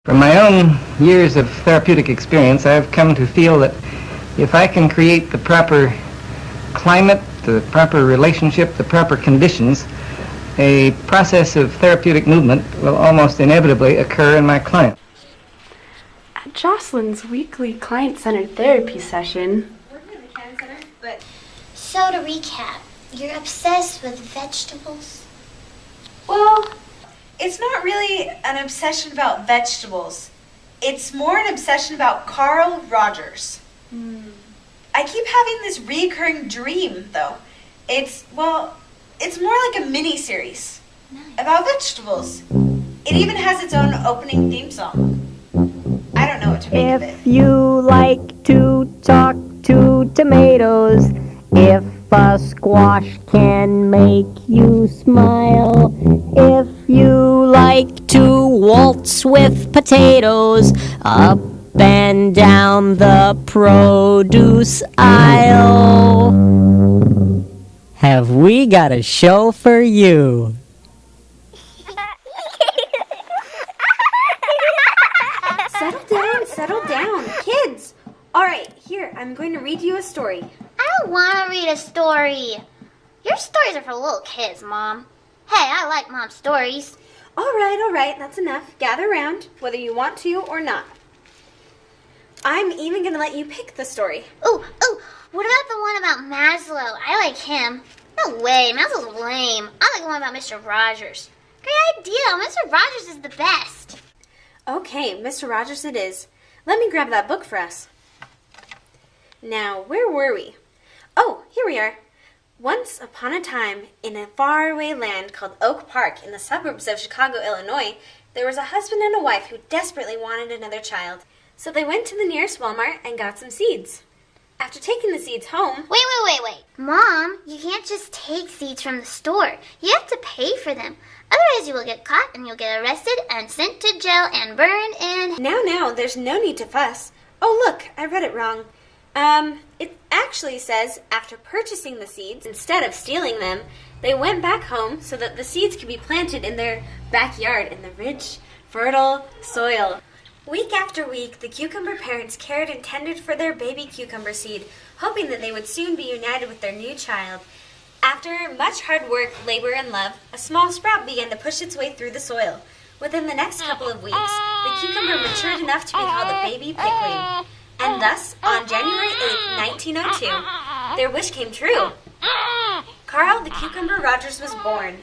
From my own years of therapeutic experience, I've come to feel that if I can create the proper climate, the proper relationship, the proper conditions, a process of therapeutic movement will almost inevitably occur in my client. At Jocelyn's weekly client-centered therapy session... So to recap, you're obsessed with vegetables? Well, it's not really an obsession about vegetables. It's more an obsession about Carl Rogers. I keep having this recurring dream, though. It's more like a mini-series about vegetables. It even has its own opening theme song. I don't know what to make of it. If you like to talk to tomatoes, if a squash can make you smile, if you like to waltz with potatoes up and down the produce aisle, have we got a show for you? Settle down, kids! Alright, here, I'm going to read you a story. I don't want to read a story. Your stories are for little kids, Mom. Hey, I like Mom's stories. Alright, that's enough. Gather round, whether you want to or not. I'm even going to let you pick the story. Ooh, what about the one about Maslow? I like him. No way, Maslow's lame. I like the one about Mr. Rogers. Great idea, Mr. Rogers is the best. Okay, Mr. Rogers it is. Let me grab that book for us. Now, where were we? Oh, here we are. Once upon a time, in a faraway land called Oak Park in the suburbs of Chicago, Illinois, there was a husband and a wife who desperately wanted another child. So they went to the nearest Walmart and got some seeds. After taking the seeds home... Wait. Mom, you can't just take seeds from the store. You have to pay for them. Otherwise you will get caught and you'll get arrested and sent to jail and burned and... Now, there's no need to fuss. Oh, look, I read it wrong. It actually says, after purchasing the seeds, instead of stealing them, they went back home so that the seeds could be planted in their backyard in the rich, fertile soil. Week after week, the cucumber parents cared and tended for their baby cucumber seed, hoping that they would soon be united with their new child. After much hard work, labor, and love, a small sprout began to push its way through the soil. Within the next couple of weeks, the cucumber matured enough to be called a baby pickling. And thus, on January 8, 1902, their wish came true. Carl the Cucumber Rogers was born.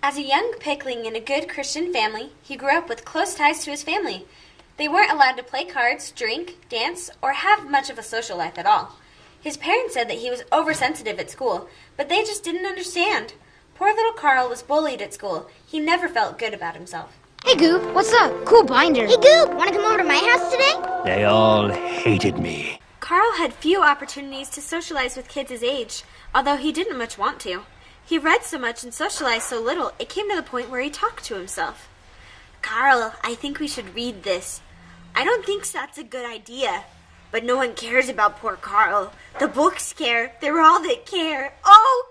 As a young pickling in a good Christian family, he grew up with close ties to his family. They weren't allowed to play cards, drink, dance, or have much of a social life at all. His parents said that he was oversensitive at school, but they just didn't understand. Poor little Carl was bullied at school. He never felt good about himself. Hey, Goop, what's up? Cool binder. Hey, Goop, want to come over to my house today? They all hated me. Carl had few opportunities to socialize with kids his age, although he didn't much want to. He read so much and socialized so little, it came to the point where he talked to himself. Carl, I think we should read this. I don't think that's a good idea. But no one cares about poor Carl. The books care. They're all that care. Oh,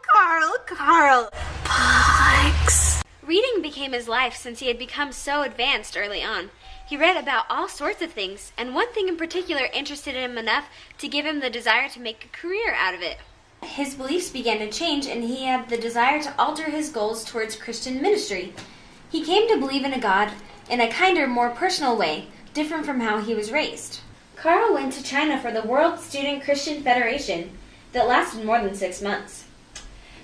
Carl. Books. Reading became his life since he had become so advanced early on. He read about all sorts of things, and one thing in particular interested him enough to give him the desire to make a career out of it. His beliefs began to change, and he had the desire to alter his goals towards Christian ministry. He came to believe in a God in a kinder, more personal way, different from how he was raised. Carl went to China for the World Student Christian Federation that lasted more than 6 months.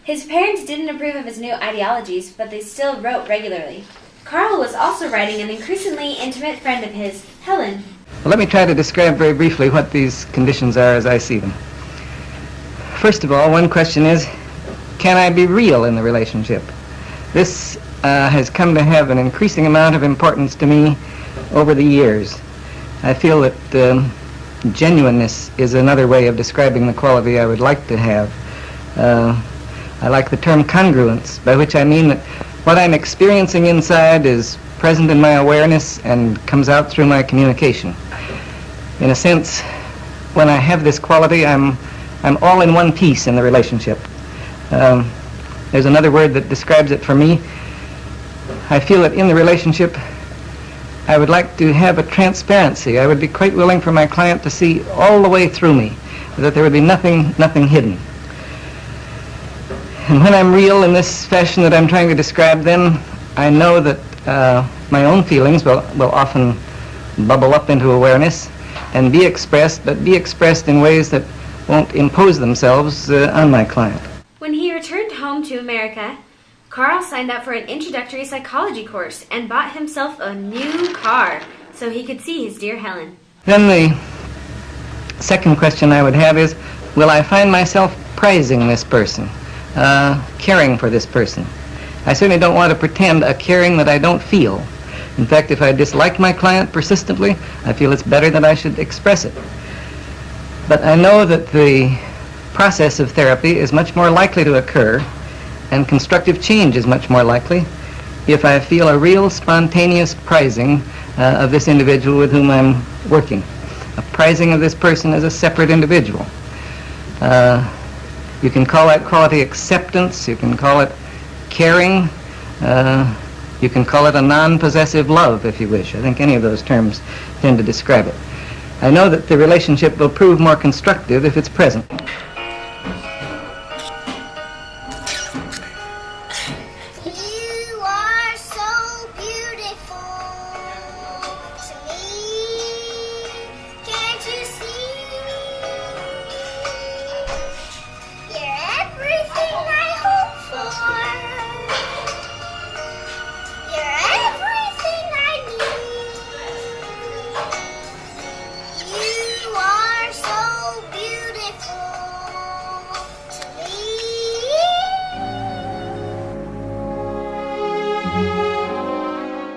His parents didn't approve of his new ideologies, but they still wrote regularly. Carl was also writing an increasingly intimate friend of his, Helen. Well, let me try to describe very briefly what these conditions are as I see them. First of all, one question is, can I be real in the relationship? This has come to have an increasing amount of importance to me over the years. I feel that genuineness is another way of describing the quality I would like to have. I like the term congruence, by which I mean that what I'm experiencing inside is present in my awareness and comes out through my communication. In a sense, when I have this quality, I'm all in one piece in the relationship. There's another word that describes it for me. I feel that in the relationship, I would like to have a transparency. I would be quite willing for my client to see all the way through me, that there would be nothing hidden. And when I'm real in this fashion that I'm trying to describe, then I know that my own feelings will often bubble up into awareness and be expressed, but be expressed in ways that won't impose themselves on my client. When he returned home to America, Carl signed up for an introductory psychology course and bought himself a new car so he could see his dear Helen. Then the second question I would have is, will I find myself prizing this person, caring for this person? I certainly don't want to pretend a caring that I don't feel. In fact, if I dislike my client persistently, I feel it's better that I should express it. But I know that the process of therapy is much more likely to occur, and constructive change is much more likely, if I feel a real spontaneous prizing of this individual with whom I'm working. A prizing of this person as a separate individual. You can call that quality acceptance, you can call it caring, you can call it a non-possessive love, if you wish. I think any of those terms tend to describe it. I know that the relationship will prove more constructive if it's present. You are so beautiful to me. Can't you see? You're everything I hope for. You're everything I need. You are so beautiful to me.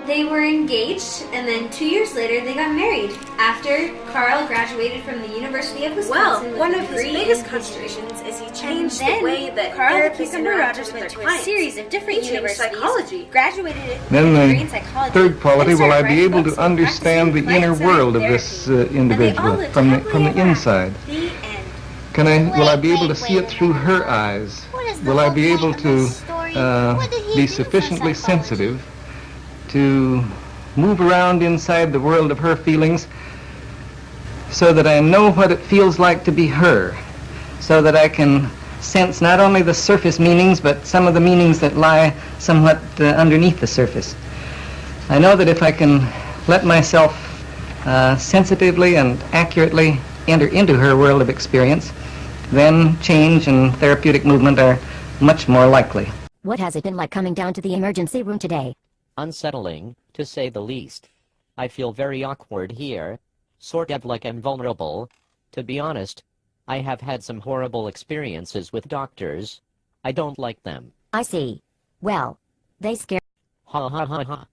They were engaged, and then 2 years later they got married, after Carl graduated from the University of Wisconsin. Well, one of with a his degree biggest in contributions is he And changed then the way that Carl the therapists Cucumber interact Rogers with went their to a clients. series of different He changed universities, psychology. graduated Then with a degree the in psychology, third quality, then will I started be writing able books to and understand the practicing inner plant-science world of this therapy. And they all individual lived from happily the ever after. inside? The end. Will I be able to see it through her eyes? What is the Will I whole be point able of to this story? What did he be do for sufficiently psychology? sensitive to move around inside the world of her feelings so that I know what it feels like to be her, so that I can sense not only the surface meanings, but some of the meanings that lie somewhat underneath the surface. I know that if I can let myself sensitively and accurately enter into her world of experience, then change and therapeutic movement are much more likely. What has it been like coming down to the emergency room today? Unsettling, to say the least. I feel very awkward here, sort of like I'm vulnerable. To be honest, I have had some horrible experiences with doctors. I don't like them. I see. Well, they scare. Ha ha ha ha.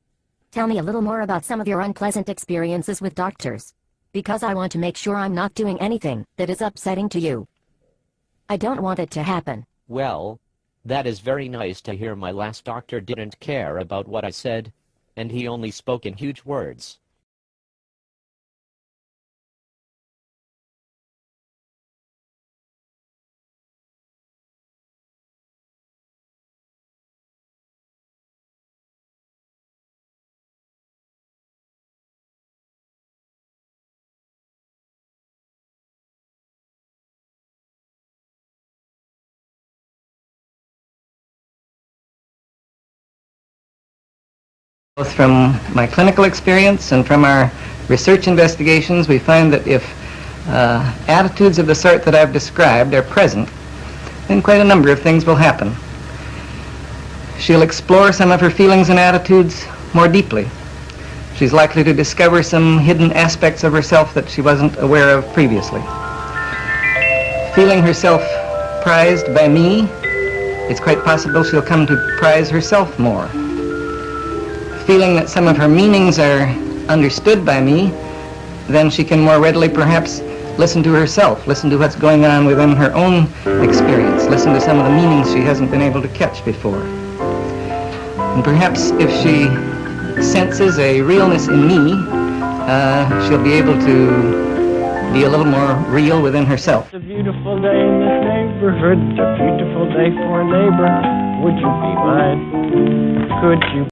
Tell me a little more about some of your unpleasant experiences with doctors. Because I want to make sure I'm not doing anything that is upsetting to you. I don't want it to happen. Well, that is very nice to hear. My last doctor didn't care about what I said, and he only spoke in huge words. Both from my clinical experience and from our research investigations, we find that if attitudes of the sort that I've described are present, then quite a number of things will happen. She'll explore some of her feelings and attitudes more deeply. She's likely to discover some hidden aspects of herself that she wasn't aware of previously. Feeling herself prized by me, it's quite possible she'll come to prize herself more. Feeling that some of her meanings are understood by me, then she can more readily perhaps listen to herself, listen to what's going on within her own experience, listen to some of the meanings she hasn't been able to catch before. And perhaps if she senses a realness in me, she'll be able to be a little more real within herself. It's a beautiful day in this neighborhood, a beautiful day for a neighbor. Would you be mine? Could you